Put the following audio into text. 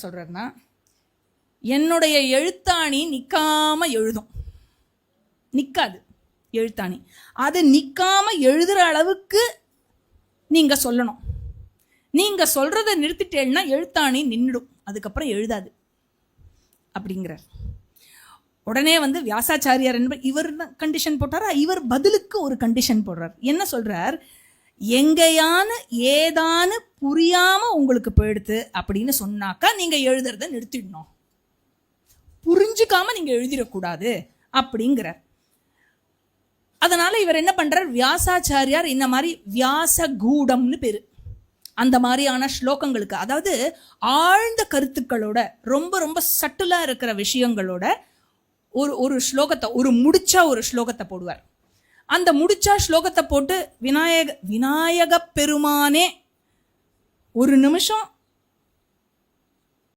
சொல்றாருன்னா, என்னுடைய எழுத்தாணி நிற்காம எழுதும், நிற்காது எழுத்தாணி. அது நிற்காம எழுதுகிற அளவுக்கு நீங்கள் சொல்லணும். நீங்கள் சொல்கிறத நிறுத்திட்டேன்னா எழுத்தாணி நின்றுடும், அதுக்கப்புறம் எழுதாது அப்படிங்கிறார். உடனே வியாசாச்சாரியார் என்பவர் இவர் கண்டிஷன் போட்டார். இவர் பதிலுக்கு ஒரு கண்டிஷன் போடுறார். என்ன சொல்கிறார்? எங்கேயான ஏதானு புரியாமல் உங்களுக்கு போயிடுது அப்படின்னு சொன்னாக்கா நீங்கள் எழுதுறத நிறுத்திடணும், புரிஞ்சுக்காம நீங்கள் எழுதிடக்கூடாது அப்படிங்கிறார். அதனால் இவர் என்ன பண்ணுறார்? வியாசாச்சாரியார் இந்த மாதிரி வியாசகூடம்னு பேர் அந்த மாதிரியான ஸ்லோகங்களுக்கு, அதாவது ஆழ்ந்த கருத்துக்களோட ரொம்ப ரொம்ப சட்டிலாக இருக்கிற விஷயங்களோட ஒரு ஸ்லோகத்தை, ஒரு ஸ்லோகத்தை போடுவார். அந்த முடிச்சா ஸ்லோகத்தை போட்டு விநாயக பெருமானே ஒரு நிமிஷம்